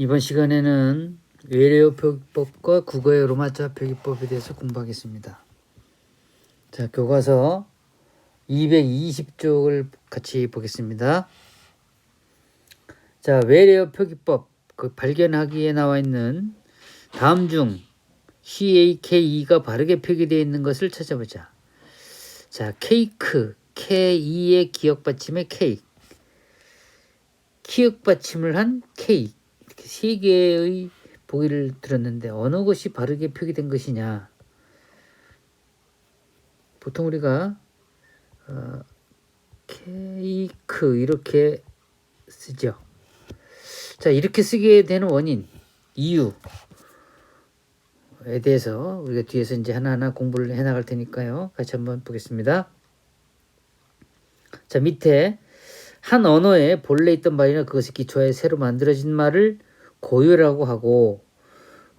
이번 시간에는 외래어 표기법과 국어의 로마자 표기법에 대해서 공부하겠습니다. 자, 교과서 220쪽을 같이 보겠습니다. 자, 외래어 표기법 그 발견하기에 나와 있는 다음 중 CAKE가 바르게 표기되어 있는 것을 찾아보자. 자, 케이크, K의 기역 받침의 케이크, 키읔 받침을 한 케이크, 이렇게 세 개의 보기를 들었는데 어느 것이 바르게 표기된 것이냐. 보통 우리가 케이크 이렇게 쓰죠. 자, 이렇게 쓰게 되는 원인, 이유에 대해서 우리가 뒤에서 이제 하나하나 공부를 해 나갈 테니까요. 같이 한번 보겠습니다. 자, 밑에 한 언어에 본래 있던 말이나 그것이 기초에 새로 만들어진 말을 고유라고 하고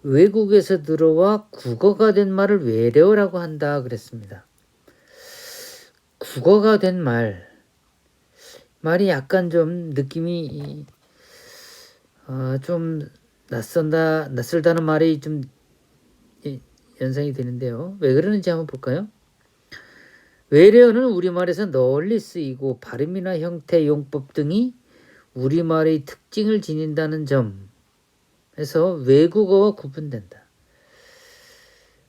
외국에서 들어와 국어가 된 말을 외래어라고 한다 그랬습니다. 국어가 된 말이 약간 좀 느낌이 좀 낯설다는 말이 좀 연상이 되는데요. 왜 그러는지 한번 볼까요? 외래어는 우리말에서 널리 쓰이고 발음이나 형태, 용법 등이 우리말의 특징을 지닌다는 점에서 외국어와 구분된다.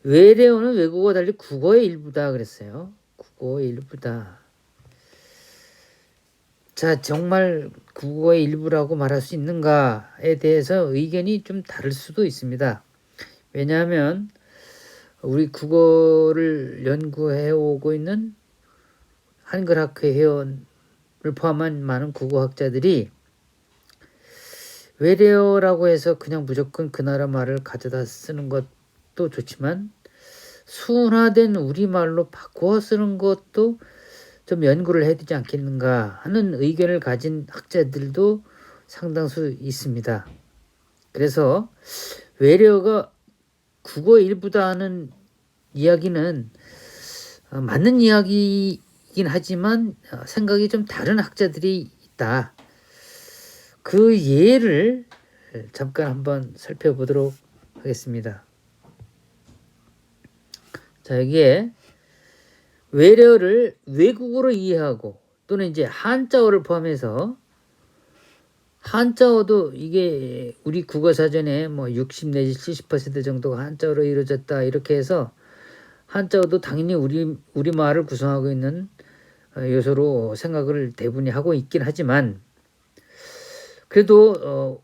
외래어는 외국어와 달리 국어의 일부다 그랬어요. 국어의 일부다. 자, 정말 국어의 일부라고 말할 수 있는가에 대해서 의견이 좀 다를 수도 있습니다. 왜냐하면 우리 국어를 연구해 오고 있는 한글학회 회원을 포함한 많은 국어학자들이 외래어라고 해서 그냥 무조건 그 나라 말을 가져다 쓰는 것도 좋지만 순화된 우리말로 바꾸어 쓰는 것도 좀 연구를 해야 되지 않겠는가 하는 의견을 가진 학자들도 상당수 있습니다. 그래서 외래어가 국어의 일부다 하는 이야기는 맞는 이야기이긴 하지만 생각이 좀 다른 학자들이 있다. 그 예를 잠깐 한번 살펴보도록 하겠습니다. 자, 여기에 외래어를 외국어로 이해하고 또는 이제 한자어를 포함해서 한자어도 이게 우리 국어사전에 뭐 60 내지 70% 정도가 한자어로 이루어졌다 이렇게 해서 한자어도 당연히 우리말을 구성하고 있는 요소로 생각을 대부분이 하고 있긴 하지만 그래도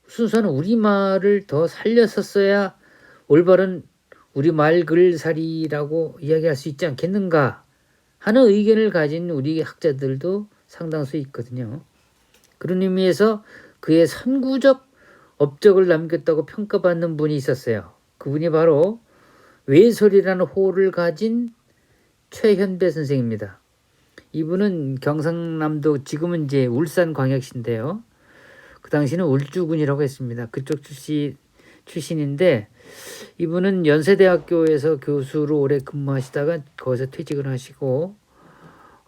순수한 우리말을 더 살려서 써야 올바른 우리말 글살이라고 이야기할 수 있지 않겠는가 하는 의견을 가진 우리 학자들도 상당수 있거든요. 그런 의미에서 그의 선구적 업적을 남겼다고 평가받는 분이 있었어요. 그분이 바로 외설이라는 호를 가진 최현배 선생입니다. 이분은 경상남도 지금은 이제 울산광역시인데요. 그 당시는 울주군이라고 했습니다. 그쪽 출신인데 이분은 연세대학교에서 교수로 오래 근무하시다가 거기서 퇴직을 하시고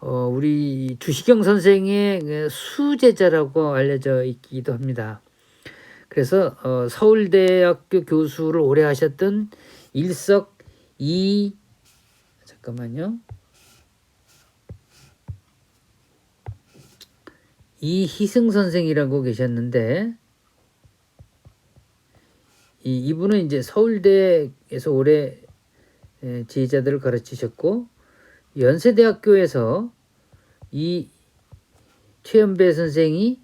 우리 주시경 선생의 수제자라고 알려져 있기도 합니다. 그래서 서울대학교 교수를 오래 하셨던 일석 이희승 선생이라고 계셨는데 이분은 이제 서울대에서 오래 제자들을 가르치셨고 연세대학교에서 이 최현배 선생이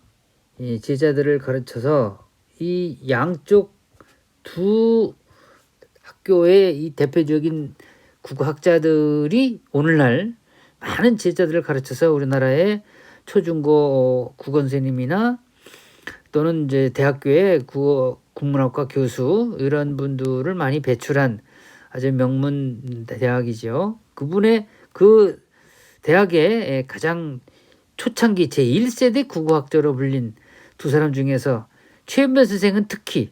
제자들을 가르쳐서 이 양쪽 두 학교의 이 대표적인 국어학자들이 오늘날 많은 제자들을 가르쳐서 우리나라의 초중고 국어 선생님이나 또는 이제 대학교의 국문학과 교수 이런 분들을 많이 배출한 아주 명문 대학이죠. 그분의 그 대학의 가장 초창기 제1세대 국어학자로 불린 두 사람 중에서 최현배 선생은 특히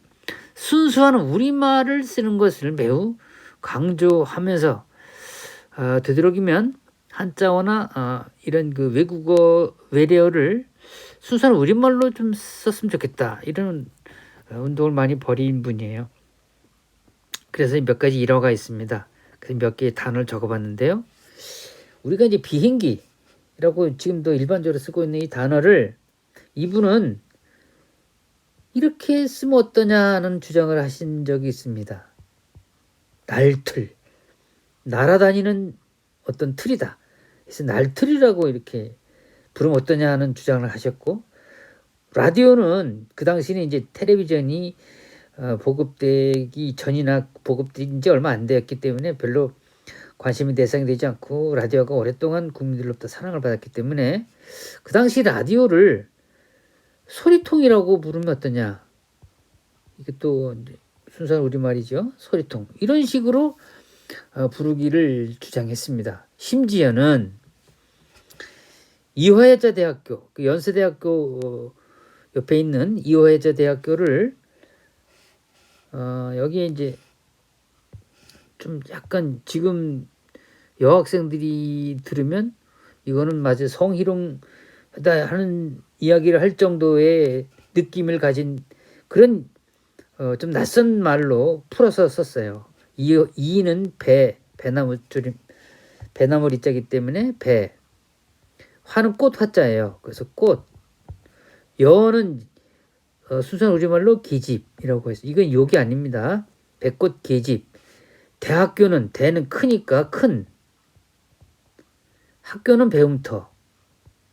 순수한 우리말을 쓰는 것을 매우 강조하면서 되도록이면 한자어나 이런 그 외국어 외래어를 순수한 우리말로 좀 썼으면 좋겠다 이런 운동을 많이 버린 분이에요. 그래서 몇 가지 일화가 있습니다. 그래서 몇 개의 단어를 적어봤는데요. 우리가 이제 비행기라고 지금도 일반적으로 쓰고 있는 이 단어를 이분은 이렇게 쓰면 어떠냐는 주장을 하신 적이 있습니다. 날틀, 날아다니는 어떤 틀이다. 그래서 날틀이라고 이렇게 부르면 어떠냐는 주장을 하셨고, 라디오는 그 당시는 이제 텔레비전이 보급되기 전이나 보급된 지 얼마 안 되었기 때문에 별로 관심이 대상이 되지 않고 라디오가 오랫동안 국민들로부터 사랑을 받았기 때문에 그 당시 라디오를 소리통이라고 부르면 어떠냐. 이게 또 순수한 우리말이죠. 소리통. 이런 식으로 부르기를 주장했습니다. 심지어는 이화여자 대학교, 그 연세대학교 옆에 있는 이화여자 대학교를 여기에 이제 좀 약간 지금 여학생들이 들으면 이거는 마치 성희롱하다 하는 이야기를 할 정도의 느낌을 가진 그런 좀 낯선 말로 풀어서 썼어요. 이는 배나무 줄임, 배나무 리자기 때문에 배. 화는 꽃 화자예요. 그래서 꽃. 여는 순수한 우리말로 계집이라고 해서 이건 욕이 아닙니다. 배꽃 계집. 대학교는 대는 크니까 큰. 학교는 배움터.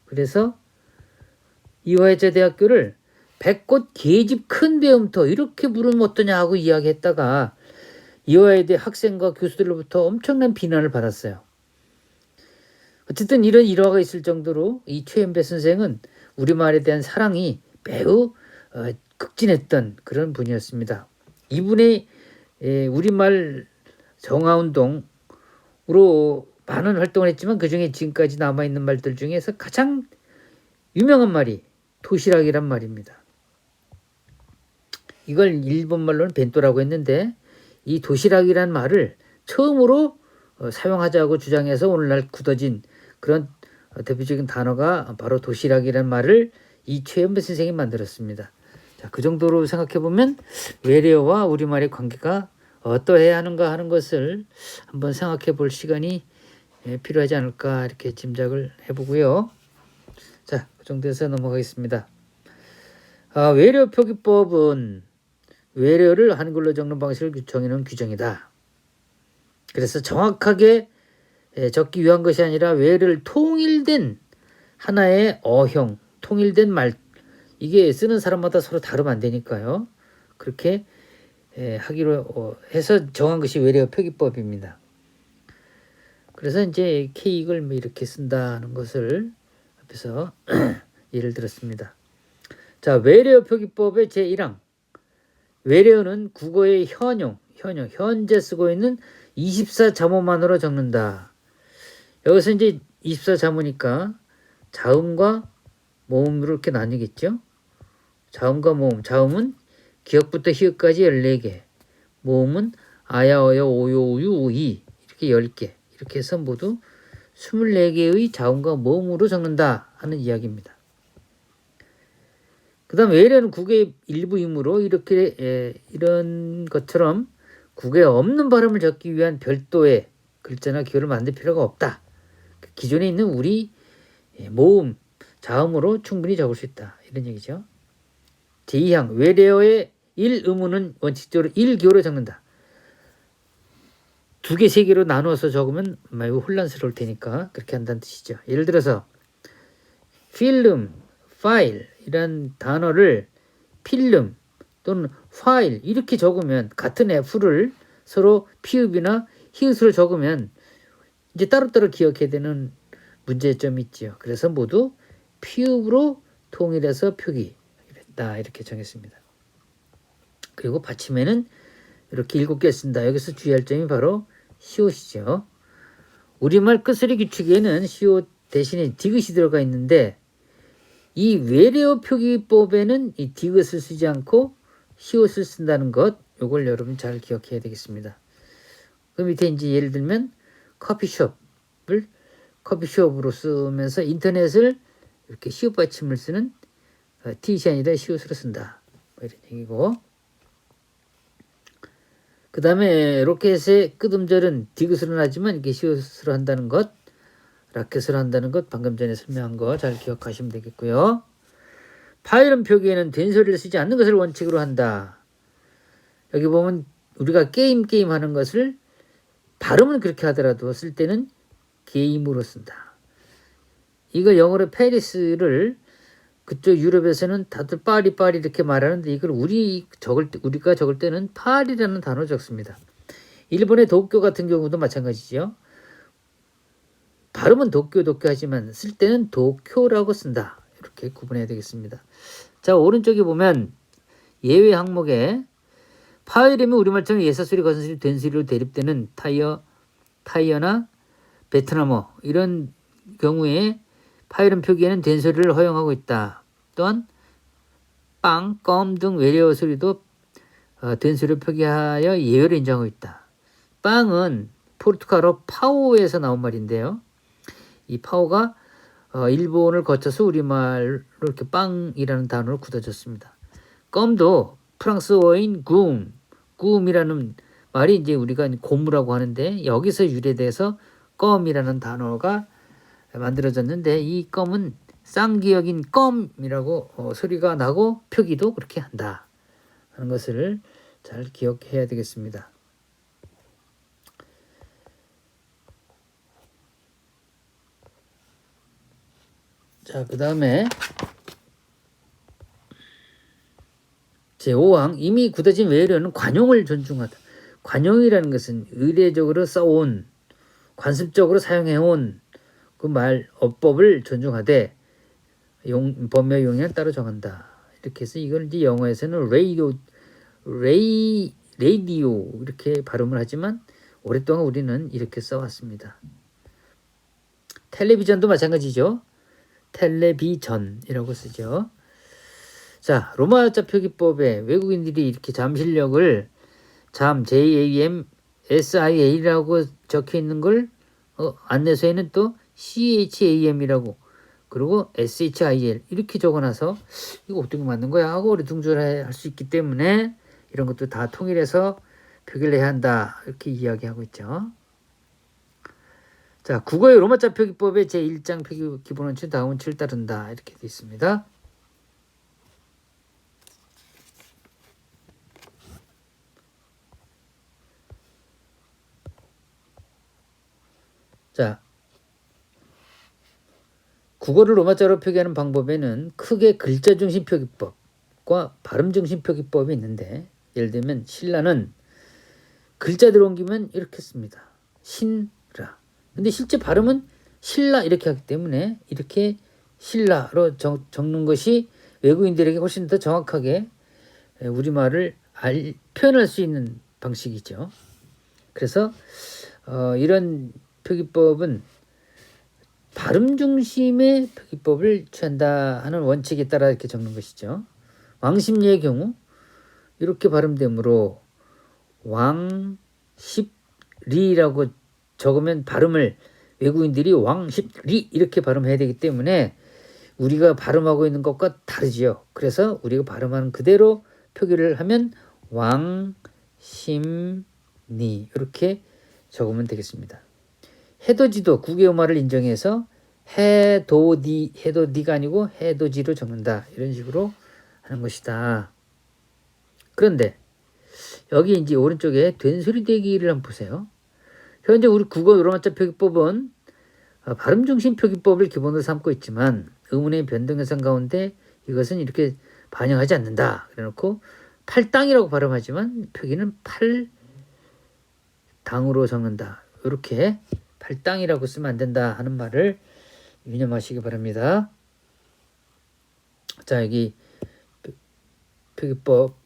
그래서 이화여자 대학교를 배꽃 계집 큰 배움터 이렇게 부르면 어떠냐 하고 이야기했다가 이화여대 학생과 교수들로부터 엄청난 비난을 받았어요. 어쨌든 이런 일화가 있을 정도로 이 최연배 선생은 우리말에 대한 사랑이 매우 극진했던 그런 분이었습니다. 이분의 우리말 정화운동으로 많은 활동을 했지만 그중에 지금까지 남아있는 말들 중에서 가장 유명한 말이 도시락이란 말입니다. 이걸 일본말로는 벤또라고 했는데 이 도시락이란 말을 처음으로 사용하자고 주장해서 오늘날 굳어진 그런 대표적인 단어가 바로 도시락이란 말을 이 최연배 선생이 만들었습니다. 자, 그 정도로 생각해보면 외래어와 우리말의 관계가 어떠해야 하는가 하는 것을 한번 생각해 볼 시간이 필요하지 않을까 이렇게 짐작을 해보고요. 자, 그 정도에서 넘어가겠습니다. 외래어 표기법은 외래어를 한글로 적는 방식을 정해놓은 규정이다. 그래서 정확하게 적기 위한 것이 아니라 외래어를 통일된 하나의 어형, 통일된 말, 이게 쓰는 사람마다 서로 다르면 안 되니까요. 그렇게 하기로 해서 정한 것이 외래어 표기법입니다. 그래서 이제 케이크를 뭐 이렇게 쓴다는 것을 앞에서 예를 들었습니다. 자, 외래어 표기법의 제1항. 외래어는 국어의 현재 쓰고 있는 24자모만으로 적는다. 여기서 이제 24자모니까 자음과 모음으로 이렇게 나뉘겠죠. 자음과 모음. 자음은 기역부터 희역까지 14개. 모음은 아야, 어여, 오요, 우유, 우이 이렇게 10개. 이렇게 해서 모두 24개의 자음과 모음으로 적는다 하는 이야기입니다. 그 다음 외래어는 국의 일부이므로 이렇게 이런 것처럼 국에 없는 발음을 적기 위한 별도의 글자나 기호를 만들 필요가 없다. 기존에 있는 우리 모음, 자음으로 충분히 적을 수 있다. 이런 얘기죠. 제2항 외래어의 1음운은 원칙적으로 1기호로 적는다. 2개, 3개로 나누어서 적으면 매우 혼란스러울 테니까 그렇게 한다는 뜻이죠. 예를 들어서 필름, 파일 이란 단어를 필름 또는 파일 이렇게 적으면 같은 F를 서로 피읍이나 히읗으로 적으면 이제 따로따로 기억해야 되는 문제점이 있죠. 그래서 모두 피읍으로 통일해서 표기했다 이렇게 정했습니다. 그리고 받침에는 이렇게 7개 쓴다. 여기서 주의할 점이 바로 시옷이죠. 우리말 끝소리 규칙에는 시옷 대신에 디귿이 들어가 있는데 이 외래어 표기법에는 이 디귿을 쓰지 않고 시옷을 쓴다는 것, 요걸 여러분 잘 기억해야 되겠습니다. 그 밑에 이제 예를 들면 커피숍을 커피숍으로 쓰면서 인터넷을 이렇게 시옷 받침을 쓰는 t이 아니라 시옷으로 쓴다. 이런 얘기고 그 다음에 로켓의 끝음절은 디귿으로 하지만 이게 시옷으로 한다는 것, 라켓으로 한다는 것 방금 전에 설명한 거 잘 기억하시면 되겠고요. 파일은 표기에는 된소리를 쓰지 않는 것을 원칙으로 한다. 여기 보면 우리가 게임 하는 것을 발음은 그렇게 하더라도 쓸 때는 게임으로 쓴다. 이거 영어로 페리스를 그쪽 유럽에서는 다들 파리 이렇게 말하는데 이걸 우리가 적을 때는 파리라는 단어 적습니다. 일본의 도쿄 같은 경우도 마찬가지죠. 발음은 도쿄 하지만 쓸 때는 도쿄라고 쓴다. 이렇게 구분해야 되겠습니다. 자, 오른쪽에 보면 예외 항목에 파열이면 우리말처럼 예사소리, 거선소리, 된소리로 대립되는 타이어나 베트남어 이런 경우에 파열음 표기에는 된소리를 허용하고 있다. 또한 빵, 껌 등 외래어 소리도 된소리를 표기하여 예외를 인정하고 있다. 빵은 포르투갈어 파오에서 나온 말인데요. 이 파오가 일본을 거쳐서 우리말로 이렇게 빵이라는 단어로 굳어졌습니다. 껌도 프랑스어인 구움이라는 말이 이제 우리가 고무라고 하는데 여기서 유래돼서 껌이라는 단어가 만들어졌는데 이 껌은 쌍기역인 껌이라고 소리가 나고 표기도 그렇게 한다 하는 것을 잘 기억해야 되겠습니다. 자, 그 다음에 제5항 이미 굳어진 외래어는 관용을 존중하다. 관용이라는 것은 의례적으로 써온 관습적으로 사용해온 그 말 어법을 존중하되 범위와 용량을 따로 정한다. 이렇게 해서 이걸 이제 영어에서는 레이디오 이렇게 발음을 하지만 오랫동안 우리는 이렇게 써왔습니다. 텔레비전도 마찬가지죠. 텔레비전이라고 쓰죠. 자, 로마자 표기법에 외국인들이 이렇게 잠실력을 JAM SIA라고 적혀 있는 걸 안내서에는 또 CHAM이라고 그리고 SHIL 이렇게 적어놔서 이거 어떻게 맞는 거야 하고 어리둥절할 수 있기 때문에 이런 것도 다 통일해서 표기를 해야 한다 이렇게 이야기하고 있죠. 자, 국어의 로마자 표기법의 제1장 표기 기본원칙 다음 원칙을 따른다 이렇게 되어 있습니다. 자, 국어를 로마자로 표기하는 방법에는 크게 글자 중심 표기법과 발음 중심 표기법이 있는데 예를 들면 신라는 글자들 옮기면 이렇게 씁니다. 신라. 근데 실제 발음은 신라 이렇게 하기 때문에 이렇게 신라로 적는 것이 외국인들에게 훨씬 더 정확하게 우리말을 표현할 수 있는 방식이죠. 그래서 이런 표기법은 발음 중심의 표기법을 취한다 하는 원칙에 따라 이렇게 적는 것이죠. 왕십리의 경우 이렇게 발음되므로 왕십리라고 적으면 발음을 외국인들이 왕십리 이렇게 발음해야 되기 때문에 우리가 발음하고 있는 것과 다르지요. 그래서 우리가 발음하는 그대로 표기를 하면 왕심리 이렇게 적으면 되겠습니다. 해돋이도 국외어말을 인정해서 해돋이가 아니고 해돋이로 적는다 이런 식으로 하는 것이다. 그런데 여기 이제 오른쪽에 된소리 대기를 한번 보세요. 현재 우리 국어 로마자 표기법은 발음 중심 표기법을 기본으로 삼고 있지만 의문의 변동 현상 가운데 이것은 이렇게 반영하지 않는다. 그래놓고 팔당이라고 발음하지만 표기는 팔당으로 적는다. 이렇게 팔당이라고 쓰면 안 된다 하는 말을 유념하시기 바랍니다. 자, 여기 표기법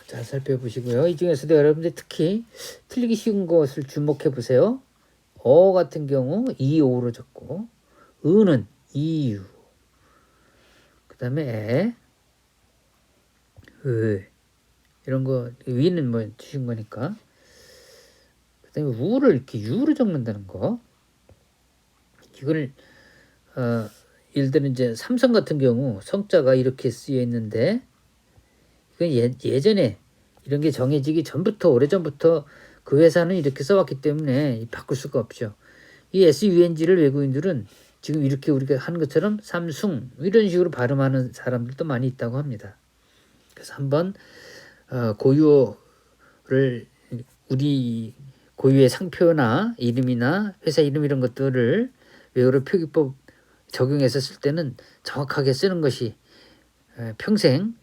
잘 살펴보시고요. 이 중에서도 여러분들 특히 틀리기 쉬운 것을 주목해 보세요. 어 같은 경우 이오로 적고 의는 이유 그 다음에 이런 거 위는 뭐 주신 거니까 그 다음에 우를 이렇게 유로 적는다는 거 이걸 예를 들면 이제 삼성 같은 경우 성자가 이렇게 쓰여 있는데 이건 예전에 이런 게 정해지기 전부터 오래전부터 그 회사는 이렇게 써왔기 때문에 바꿀 수가 없죠. 이 SUNG를 외국인들은 지금 이렇게 우리가 하는 것처럼 삼숭 이런 식으로 발음하는 사람들도 많이 있다고 합니다. 그래서 한번 고유어를 우리 고유의 상표나 이름이나 회사 이름 이런 것들을 외국어 표기법 적용해서 쓸 때는 정확하게 쓰는 것이 평생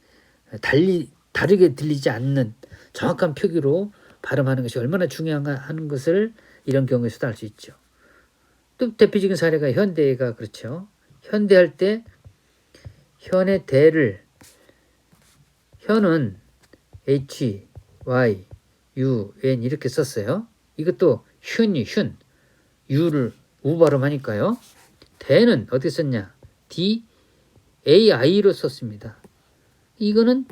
다르게 들리지 않는 정확한 표기로 발음하는 것이 얼마나 중요한가 하는 것을 이런 경우에서도 알 수 있죠. 또 대표적인 사례가 현대가 그렇죠. 현대할 때 현의 대를 현은 H, Y, U, N 이렇게 썼어요. 이것도 튠이 튠, U를 우 발음하니까요. 대는 어떻게 썼냐? D, A, I로 썼습니다. 이거는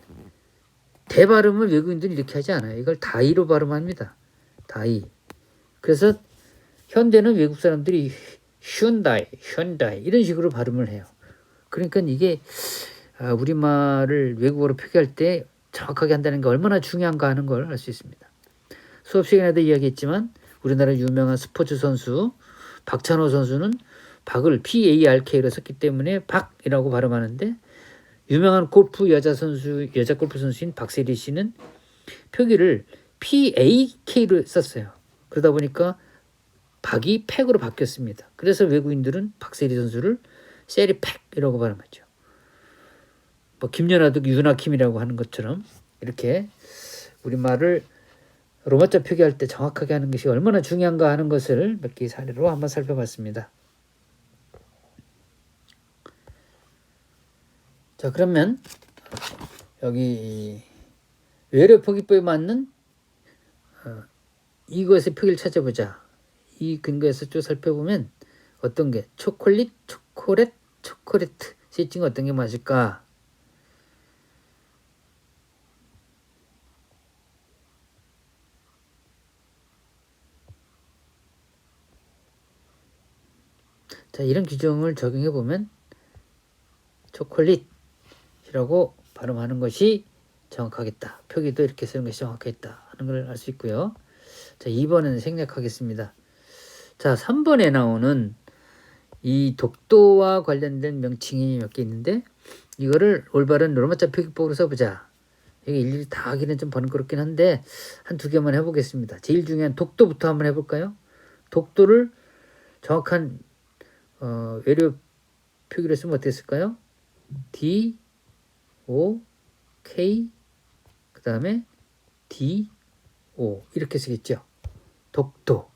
대 발음을 외국인들이 이렇게 하지 않아요. 이걸 다이로 발음합니다. 다이. 그래서 현대는 외국 사람들이 현다이 이런 식으로 발음을 해요. 그러니까 이게 우리말을 외국어로 표기할 때 정확하게 한다는 게 얼마나 중요한가 하는 걸 알 수 있습니다. 수업 시간에도 이야기했지만 우리나라 유명한 스포츠 선수 박찬호 선수는 박을 PARK로 썼기 때문에 박이라고 발음하는데 유명한 여자 골프 선수인 박세리 씨는 표기를 PAK로 썼어요. 그러다 보니까 박이 팩으로 바뀌었습니다. 그래서 외국인들은 박세리 선수를 세리팩이라고 발음하죠. 뭐 김연아도 유나킴이라고 하는 것처럼 이렇게 우리말을 로마자 표기할 때 정확하게 하는 것이 얼마나 중요한가 하는 것을 몇 개의 사례로 한번 살펴봤습니다. 자, 그러면 여기 외래 표기법에 맞는 이것의 표기를 찾아보자. 이 근거에서 쭉 살펴보면 어떤 게 초콜릿, 초콜릿 셋 중에 어떤 게 맞을까? 자, 이런 규정을 적용해 보면 초콜릿이라고 발음하는 것이 정확하겠다. 표기도 이렇게 쓰는 것이 정확하겠다 하는 걸 알 수 있고요. 자, 2번은 생략하겠습니다. 자, 3번에 나오는 이 독도와 관련된 명칭이 몇 개 있는데 이거를 올바른 로마자 표기법으로 써보자. 이게 일일이 다 하기는 좀 번거롭긴 한데 한 두 개만 해보겠습니다. 제일 중요한 독도부터 한번 해볼까요? 독도를 정확한 외래 표기로 쓰면 어떻게 쓸까요? D, O, K 그 다음에 D, O 이렇게 쓰겠죠. 독도.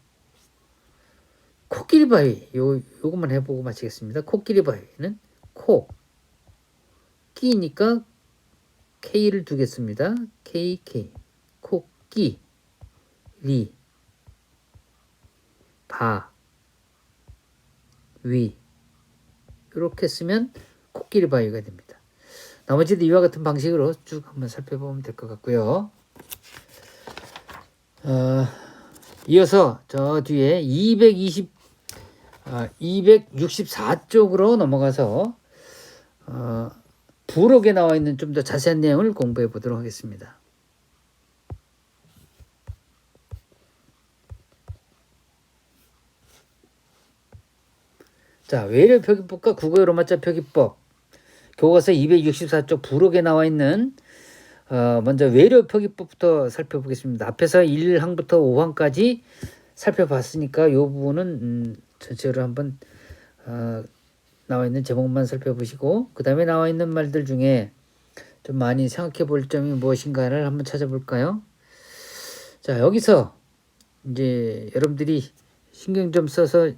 코끼리 바위 요것만 해보고 마치겠습니다. 코끼리 바위는 코 끼니까 K를 두겠습니다. KK 코끼 리 바 위 이렇게 쓰면 코끼리 바위가 됩니다. 나머지도 이와 같은 방식으로 쭉 한번 살펴보면 될 것 같고요. 이어서 저 뒤에 264쪽으로 넘어가서 부록에 나와 있는 좀 더 자세한 내용을 공부해 보도록 하겠습니다. 자, 외래 표기법과 국어의 로마자 표기법 교과서 264쪽 부록에 나와 있는 먼저 외래 표기법부터 살펴보겠습니다. 앞에서 1항부터 5항까지 살펴봤으니까 이 부분은 전체로 한번 나와 있는 제목만 살펴보시고 그 다음에 나와 있는 말들 중에 좀 많이 생각해 볼 점이 무엇인가를 한번 찾아볼까요? 자, 여기서 이제 여러분들이 신경 좀 써서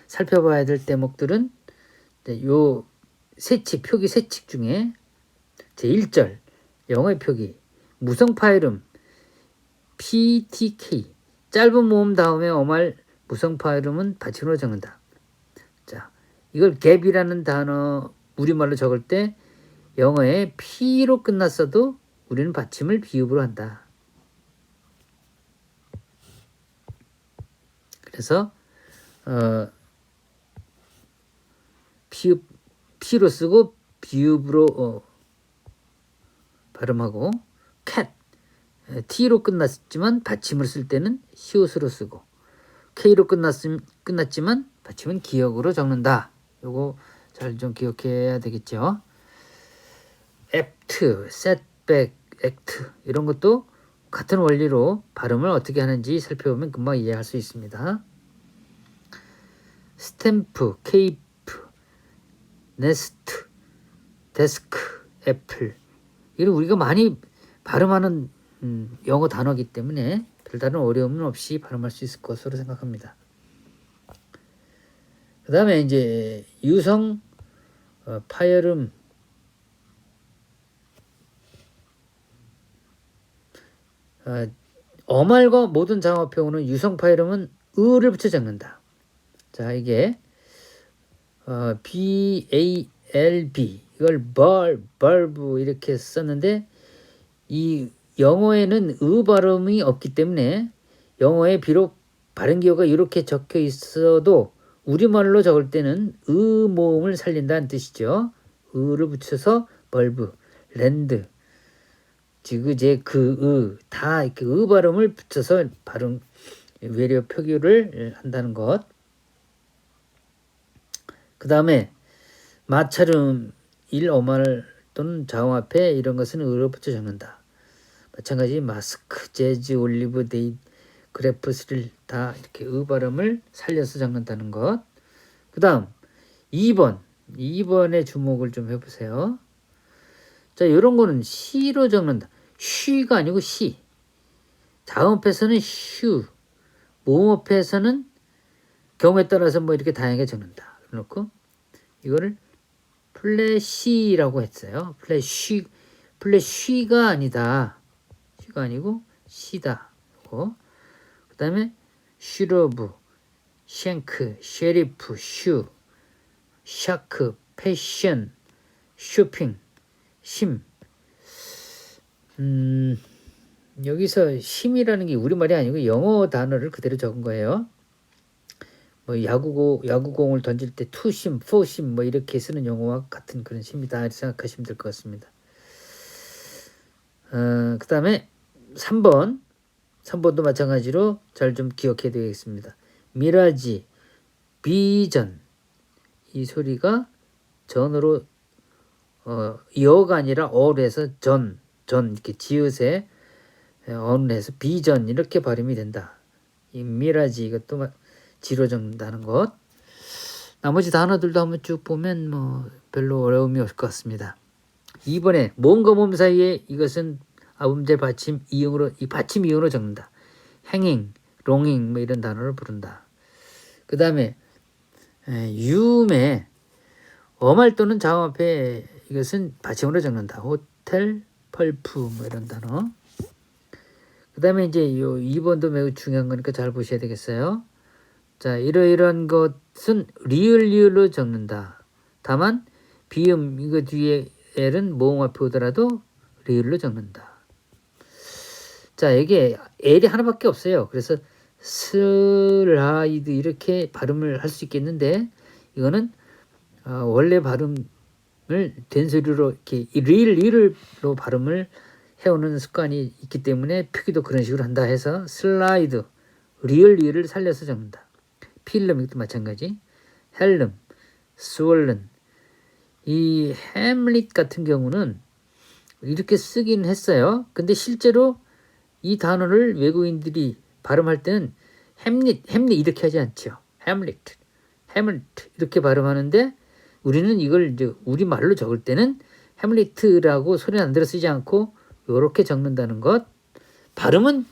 살펴봐야 될 대목들은 요 세칙, 표기 세칙 중에 제1절 영어의 표기 무성파 이름 PTK 짧은 모음 다음에 어말 무성파 이름은 받침으로 적는다. 자, 이걸 갭이라는 단어 우리말로 적을 때 영어에 P로 끝났어도 우리는 받침을 비읍으로 한다. 그래서 P로 쓰고 비읍으로 발음하고 cat T로 끝났지만 받침을 쓸 때는 시옷으로 쓰고 K로 끝났지만 받침은 기역으로 적는다. 요거 잘 좀 기억해야 되겠죠. apt, setback, act 이런 것도 같은 원리로 발음을 어떻게 하는지 살펴보면 금방 이해할 수 있습니다. 스탬프, 케이프, 네스트, 데스크, 애플 이런 우리가 많이 발음하는 영어 단어이기 때문에 별다른 어려움은 없이 발음할 수 있을 것으로 생각합니다. 그 다음에 이제 유성 파열음 어말과 모든 장어표현은 유성 파열음은 을을 붙여 적는다. 자, 이게 BALB 이걸 bulb 이렇게 썼는데 이 영어에는 으 발음이 없기 때문에 영어에 비록 발음 기호가 이렇게 적혀 있어도 우리말로 적을 때는 으 모음을 살린다는 뜻이죠. 으를 붙여서 벌브, 랜드, 지그제, 다 이렇게 으 발음을 붙여서 발음 외려 표기를 한다는 것. 그 다음에 마찰음, 어말 또는 자음 앞에 이런 것은 으로 붙여 적는다. 마찬가지 마스크, 재즈, 올리브, 데이, 그래프, 스릴 다 이렇게 으 발음을 살려서 적는다는 것. 그 다음 2번에 주목을 좀 해보세요. 자, 이런 거는 시로 적는다. 쉬가 아니고 시. 자음 앞에서는 슈, 모음 앞에서는 경우에 따라서 뭐 이렇게 다양하게 적는다. 그렇고 이거를 플래시라고 했어요. 플래쉬가 아니다. 쉬가 아니고 시다. 그 다음에 슈러브, 쉔크, 쉐리프, 슈, 샤크, 패션, 쇼핑, 심. 여기서 심이라는 게 우리말이 아니고 영어 단어를 그대로 적은 거예요. 뭐 야구공을 던질 때 투심, 포심 뭐 이렇게 쓰는 용어와 같은 그런 심이다 생각하시면 될 것 같습니다. 그 다음에 3번도 마찬가지로 잘 좀 기억해야 되겠습니다. 미라지, 비전 이 소리가 전으로 여가 아니라 어로 해서 전 이렇게 지읒에 어를 해서 비전 이렇게 발음이 된다. 이 미라지 이것도 지로 적는다는 것. 나머지 단어들도 한번 쭉 보면 뭐 별로 어려움이 없을 것 같습니다. 이번에 몸과 몸 사이에 이것은 아음절 받침 이응으로 이 받침 이응으로 적는다. hanging, longing 뭐 이런 단어를 부른다. 그 다음에 유음에 어말 또는 자음 앞에 이것은 받침으로 적는다. 호텔, 펄프 뭐 이런 단어. 그 다음에 이제 요 2번도 매우 중요한 거니까 잘 보셔야 되겠어요. 자, 이러이러한 것은 리을로 적는다. 다만 비음 이거 뒤에 L은 모음 앞에 오더라도 리을로 적는다. 자, 이게 L이 하나밖에 없어요. 그래서 슬라이드 이렇게 발음을 할 수 있겠는데 이거는 원래 발음을 된소리로 이렇게 리을로 발음을 해오는 습관이 있기 때문에 표기도 그런 식으로 한다 해서 슬라이드 리을을 살려서 적는다. 필름 이것도 마찬가지. 헬름, 스월른 이 햄릿 같은 경우는 이렇게 쓰긴 했어요. 근데 실제로 이 단어를 외국인들이 발음할 때는 햄릿 이렇게 하지 않죠. 햄릿 이렇게 발음하는데 우리는 이걸 이제 우리말로 적을 때는 햄릿라고 소리 안 들어 쓰지 않고 이렇게 적는다는 것. 발음은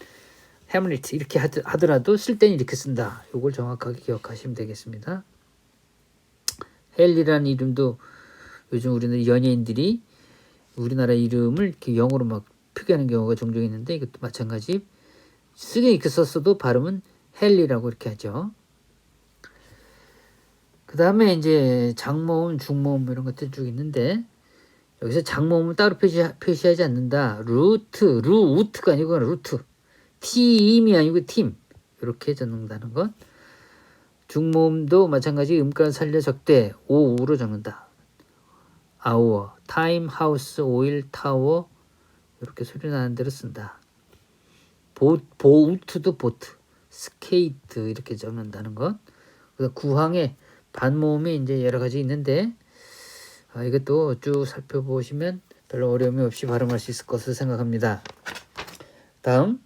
햄릿 이렇게 하더라도 쓸 때는 이렇게 쓴다. 이걸 정확하게 기억하시면 되겠습니다. 헬리라는 이름도 요즘 우리는 연예인들이 우리나라 이름을 이렇게 영어로 막 표기하는 경우가 종종 있는데 이것도 마찬가지. 쓰긴 이렇게 썼어도 발음은 헬리라고 이렇게 하죠. 그 다음에 이제 장모음, 중모음 이런 것들 쭉 있는데 여기서 장모음은 따로 표시하지 않는다. 루트가 아니고 루트. 팀이 아니고 팀. 이렇게 적는다는 것. 중모음도 마찬가지 음가를 살려 적되 오우로 적는다. 아워, 타임, 하우스, 오일, 타워 이렇게 소리 나는 대로 쓴다. 보우트도 보트, 스케이트 이렇게 적는다는 것. 그래서 구항의 반모음이 이제 여러 가지 있는데 이것도 쭉 살펴보시면 별로 어려움이 없이 발음할 수 있을 것으로 생각합니다. 다음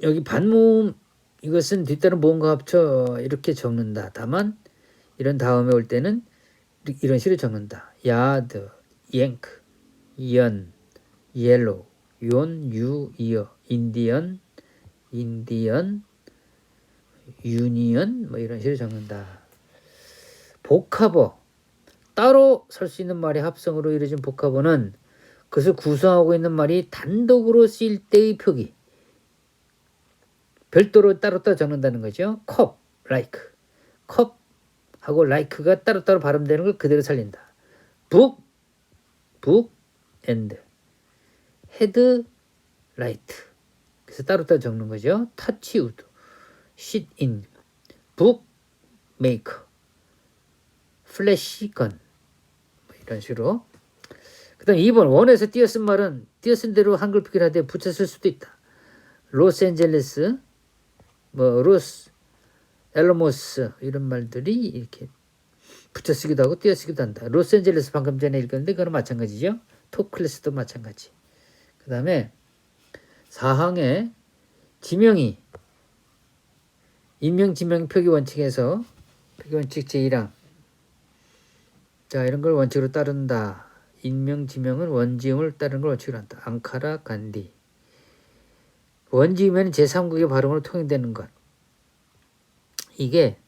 여기 반모음 이것은 뒤따른 모음과 합쳐 이렇게 적는다. 다만 이런 다음에 올 때는 이런 식으로 적는다. 야드, 옌크, 연, 옐로우, 용, 유, 이어, 인디언, 유니언 뭐 이런 식으로 적는다. 복합어 따로 설 수 있는 말의 합성으로 이루어진 복합어는 그것을 구성하고 있는 말이 단독으로 쓰일 때의 표기 별도로 따로따로 적는다는 거죠. 컵, like 컵하고 like가 따로따로 발음되는 걸 그대로 살린다. book, and headlight 그래서 따로따로 적는 거죠. touch wood, sit in, book maker, flash gun 이런 식으로. 그 다음 2번 원에서 띄어쓴 말은 띄어쓴 대로 한글 표기를 하되 붙였을 수도 있다. 로스앤젤레스, 로스, 엘로모스 이런 말들이 이렇게 붙여쓰기도 하고 띄어쓰기도 한다. 로스앤젤레스 방금 전에 읽었는데 그거는 마찬가지죠. 토클래스도 마찬가지. 그 다음에 4항의 지명이 인명지명 표기 원칙에서 표기 원칙 제1항 자 이런 걸 원칙으로 따른다. 인명지명은 원지음을 따르는 걸 원칙으로 한다. 앙카라 간디 원지음에는 제3국의 발음으로 통용되는 것. 이게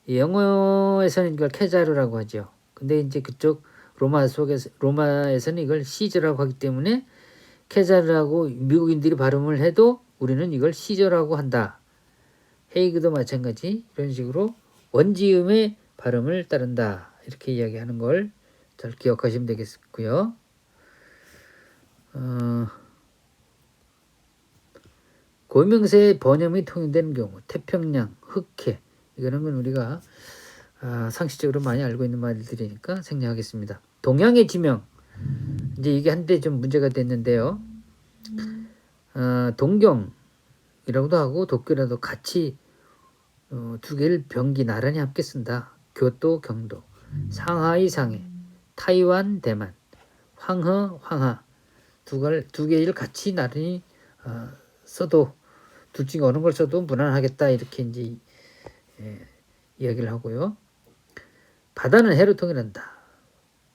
영어에서는 이걸 케자르라고 하죠. 근데 이제 그쪽 로마에서는 이걸 시저라고 하기 때문에 케자르라고 미국인들이 발음을 해도 우리는 이걸 시저라고 한다. 헤이그도 마찬가지 이런 식으로 원지음의 발음을 따른다. 이렇게 이야기하는 걸 잘 기억하시면 되겠고요. 고명세의 번역이 통용되는 경우 태평양, 흑해 이거는 건 우리가 상식적으로 많이 알고 있는 말들이니까 생략하겠습니다. 동양의 지명 이제 이게 한때 좀 문제가 됐는데요. 동경이라고도 하고 도쿄라도 같이 두 개를 병기 나란히 함께 쓴다. 교토, 경도, 상하이, 상해, 타이완, 대만, 황허, 황하 두 개를 같이 나란히 써도 둘 중에 어느 걸 써도 무난하겠다 이렇게 이제 이야기를 하고요. 바다는 해로 통일한다.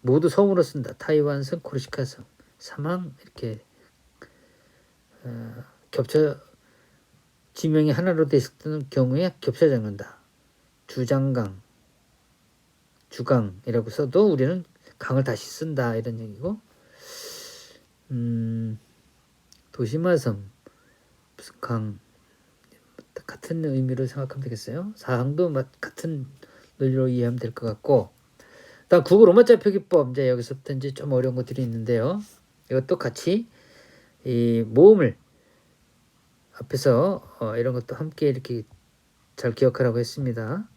모두 섬으로 쓴다. 타이완섬, 코르시카섬, 사망 이렇게 겹쳐 지명이 하나로 되어 있었던 경우에 겹쳐 적는다. 주장강, 주강이라고 써도 우리는 강을 다시 쓴다 이런 얘기고. 도시마섬 무슨 강 같은 의미로 생각하면 되겠어요. 사항도 같은 논리로 이해하면 될 것 같고. 다음 국어 로마자 표기법 이제 여기서부터 이제 좀 어려운 것들이 있는데요. 이것도 같이 이 모음을 앞에서 이런 것도 함께 이렇게 잘 기억하라고 했습니다.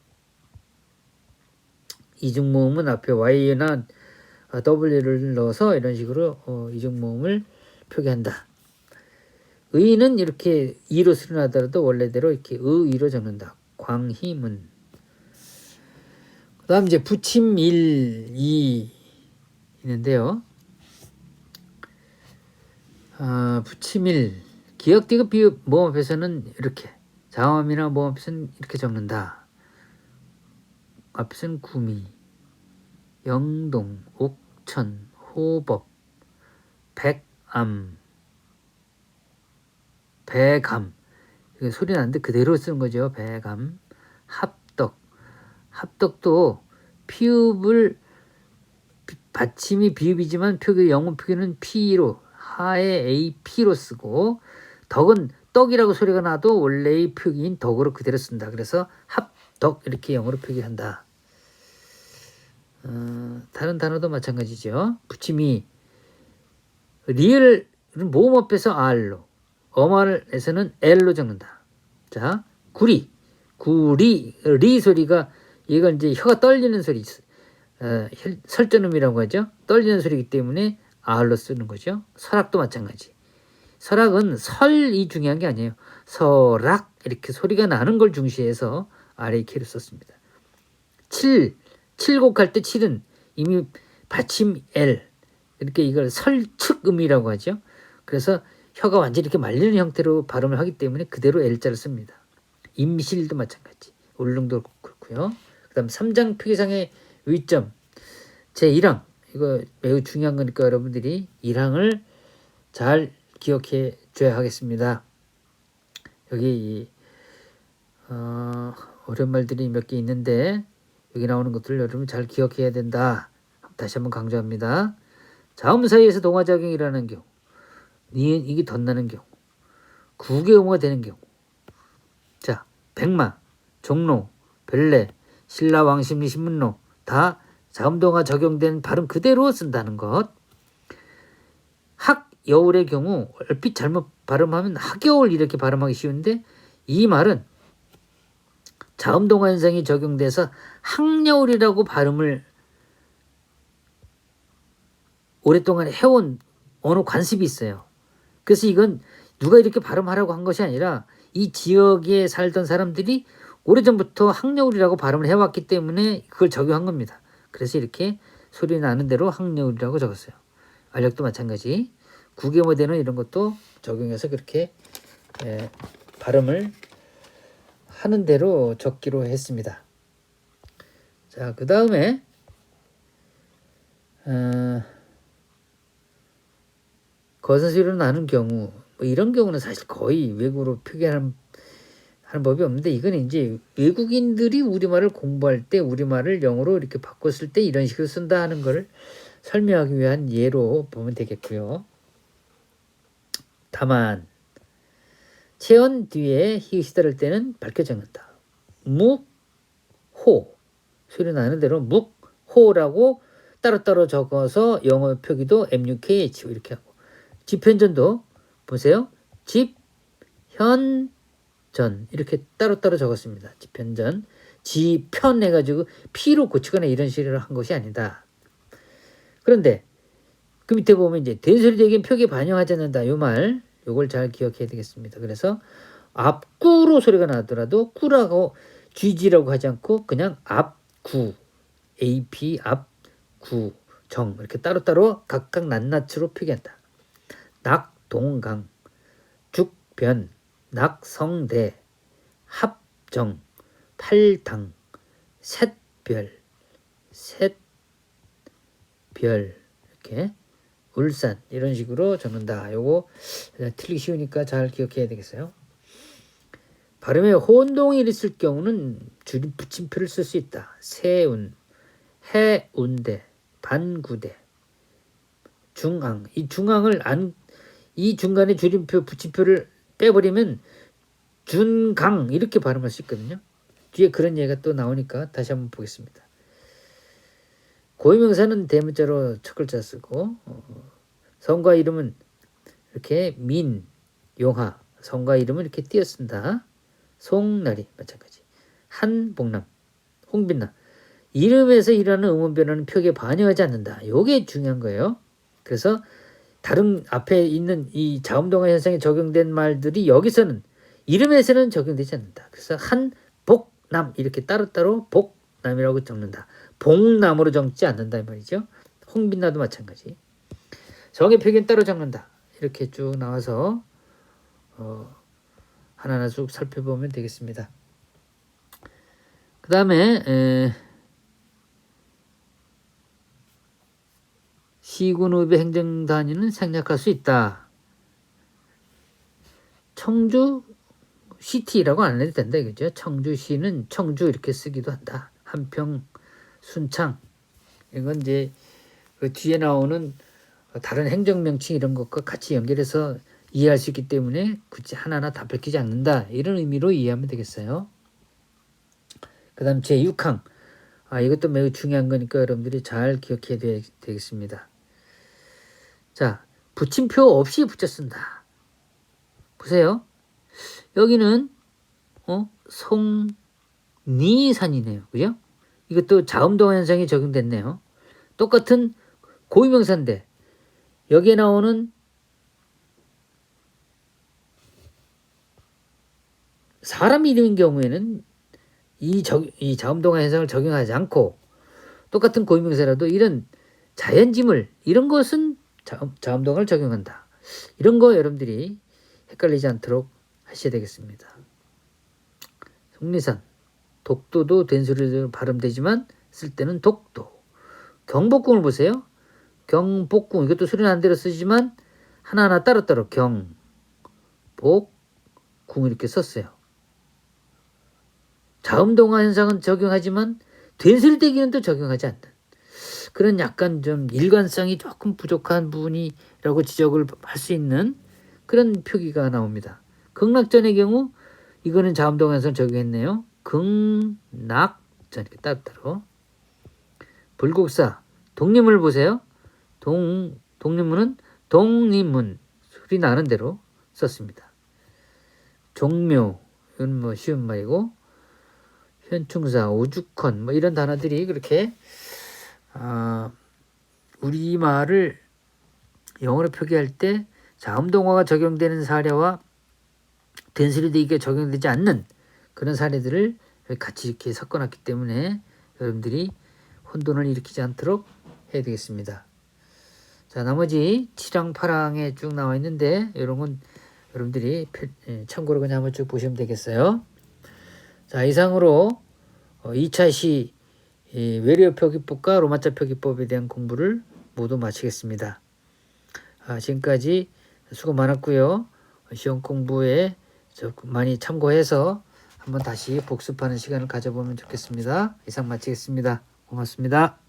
이중모음은 앞에 Y나 W를 넣어서 이런 식으로 이중모음을 표기한다. 의는 이렇게 이로 수련하더라도 원래대로 이렇게 의로 적는다. 광희문. 그 다음 이제 부침 1, 2 있는데요. 부침 1 기역, 디귿, 비읍 모음 앞에서는 이렇게 자음이나 모음 앞에서는 이렇게 적는다. 앞에서는 구미, 영동, 옥천, 호법, 백암, 배감 이게 소리 나는데 그대로 쓰는 거죠. 배감, 합덕, 합덕도 피읍을 받침이 비읍이지만 표기 영문 표기는 P로 하에 AP로 쓰고 덕은 떡이라고 소리가 나도 원래의 표기인 덕으로 그대로 쓴다. 그래서 합덕 이렇게 영어로 표기한다. 다른 단어도 마찬가지죠. 붙임이 리을 모음 앞에서 R로 어말에서는 L로 적는다. 자, 구리 리 소리가 이건 이제 혀가 떨리는 소리 설전음이라고 하죠. 떨리는 소리이기 때문에 아을로 쓰는 거죠. 설악도 마찬가지. 설악은 설이 중요한 게 아니에요. 설악 이렇게 소리가 나는 걸 중시해서 RAK를 썼습니다. 7곡할 때 7은 이미 받침 L 이렇게 이걸 설측음이라고 하죠. 그래서 혀가 완전히 이렇게 말리는 형태로 발음을 하기 때문에 그대로 L자를 씁니다. 임실도 마찬가지. 울릉도 그렇고요. 그 다음 3장 표기상의 의점 제1항 이거 매우 중요한 거니까 여러분들이 1항을 잘 기억해 줘야 하겠습니다. 여기 어려운 말들이 몇 개 있는데 여기 나오는 것들을 여러분 잘 기억해야 된다. 다시 한번 강조합니다. 자음 사이에서 동화작용이라는 경우, 니은 이게 덧나는 경우, 구개음어가 되는 경우, 자 백마, 종로, 별내, 신라, 왕십리, 신문로 다 자음동화 적용된 발음 그대로 쓴다는 것. 학여울의 경우 얼핏 잘못 발음하면 학여울 이렇게 발음하기 쉬운데 이 말은 자음동화 현상이 적용돼서 학여울이라고 발음을 오랫동안 해온 언어 관습이 있어요. 그래서 이건 누가 이렇게 발음하라고 한 것이 아니라 이 지역에 살던 사람들이 오래전부터 학여울이라고 발음을 해왔기 때문에 그걸 적용한 겁니다. 그래서 이렇게 소리 나는 대로 학여울이라고 적었어요. 알력도 마찬가지. 구개모대는 이런 것도 적용해서 그렇게 발음을 하는 대로 적기로 했습니다. 자, 그 다음에 거센소리로 나는 경우 뭐 이런 경우는 사실 거의 외국어로 표기하는 법이 없는데 이건 이제 외국인들이 우리말을 공부할 때 우리말을 영어로 이렇게 바꿨을 때 이런 식으로 쓴다 하는 걸 설명하기 위한 예로 보면 되겠고요. 다만 체언 뒤에 히읗이 들을 때는 밝혀 적는다. 묵, 호 소리 나는 대로 묵, 호라고 따로따로 적어서 영어 표기도 MUKH 이렇게 하고 집현전도 보세요. 집, 현, 전 이렇게 따로따로 적었습니다. 집현전, 지편 해가지고 P로 고치거나 이런 식으로 한 것이 아니다. 그런데 그 밑에 보면 이제 된소리되기엔 표기에 반영하지 않는다. 요 말 요걸 잘 기억해야 되겠습니다. 그래서 앞구로 소리가 나더라도 꾸라고 GG라고 하지 않고 그냥 앞구 AP 앞구 정 이렇게 따로따로 각각 낱낱으로 표기한다. 낙동강, 죽변, 낙성대, 합정, 팔당, 셋별, 셋별 이렇게 울산 이런 식으로 적는다. 요거 틀리기 쉬우니까 잘 기억해야 되겠어요. 발음에 혼동이 있을 경우는 줄임 붙임표를 쓸 수 있다. 세운, 해운대, 반구대, 중앙. 이 중앙을 이 중간에 줄임표 붙임표를 빼버리면 준강 이렇게 발음할 수 있거든요. 뒤에 그런 얘기가 또 나오니까 다시 한번 보겠습니다. 고유명사는 대문자로 첫 글자 쓰고 성과 이름은 이렇게 민, 용하 성과 이름은 이렇게 띄어 쓴다. 송나리 마찬가지. 한복남, 홍빈남 이름에서 일어나는 음운 변화는 표기에 반영하지 않는다. 요게 중요한 거예요. 그래서 다른 앞에 있는 이 자음동화 현상에 적용된 말들이 여기서는 이름에서는 적용되지 않는다. 그래서 한복남 이렇게 따로따로 복남이라고 적는다. 복남으로 적지 않는다 이 말이죠. 홍빈나도 마찬가지. 정의 표기는 따로 적는다. 이렇게 쭉 나와서 하나하나 쭉 살펴보면 되겠습니다. 그 다음에 시군읍의 행정단위는 생략할 수 있다. 청주 시티라고 안 해도 된다 이거죠. 청주시는 청주 이렇게 쓰기도 한다. 한평, 순창 이건 이제 그 뒤에 나오는 다른 행정명칭 이런 것과 같이 연결해서 이해할 수 있기 때문에 굳이 하나하나 다 밝히지 않는다. 이런 의미로 이해하면 되겠어요. 그 다음 제6항. 이것도 매우 중요한 거니까 여러분들이 잘 기억해야 되겠습니다. 자, 붙임표 없이 붙여 쓴다. 보세요. 여기는 송리산이네요. 그죠? 이것도 자음동화 현상이 적용됐네요. 똑같은 고유명사인데 여기에 나오는 사람 이름인 경우에는 이 자음동화 현상을 적용하지 않고 똑같은 고유명사라도 이런 자연지물 이런 것은 자음동화를 적용한다. 이런 거 여러분들이 헷갈리지 않도록 하셔야 되겠습니다. 속리산 독도도 된소리로 발음되지만 쓸 때는 독도. 경복궁을 보세요. 경복궁 이것도 소리 나는 대로 쓰지만 하나하나 따로따로 경복궁 이렇게 썼어요. 자음동화 현상은 적용하지만 된소리대기는 또 적용하지 않는 그런 약간 좀 일관성이 조금 부족한 부분이라고 지적을 할 수 있는 그런 표기가 나옵니다. 극락전의 경우 이거는 자음동화 현상을 적용했네요. 극락전 이렇게 따로따로. 불국사 독립문을 보세요. 독립문은 독립문 소리 나는 대로 썼습니다. 종묘 이건 뭐 쉬운 말이고 현충사, 오죽헌 뭐 이런 단어들이 그렇게 우리말을 영어로 표기할 때 자음동화가 적용되는 사례와 된소리대기가 적용되지 않는 그런 사례들을 같이 이렇게 섞어놨기 때문에 여러분들이 혼돈을 일으키지 않도록 해야 되겠습니다. 자, 나머지 7항, 8항에 쭉 나와 있는데 이런 건 여러분들이 참고로 그냥 한번 쭉 보시면 되겠어요. 자, 이상으로 2차 시 외래어 표기법과 로마자 표기법에 대한 공부를 모두 마치겠습니다. 지금까지 수고 많았고요. 시험 공부에 많이 참고해서 한번 다시 복습하는 시간을 가져보면 좋겠습니다. 이상 마치겠습니다. 고맙습니다.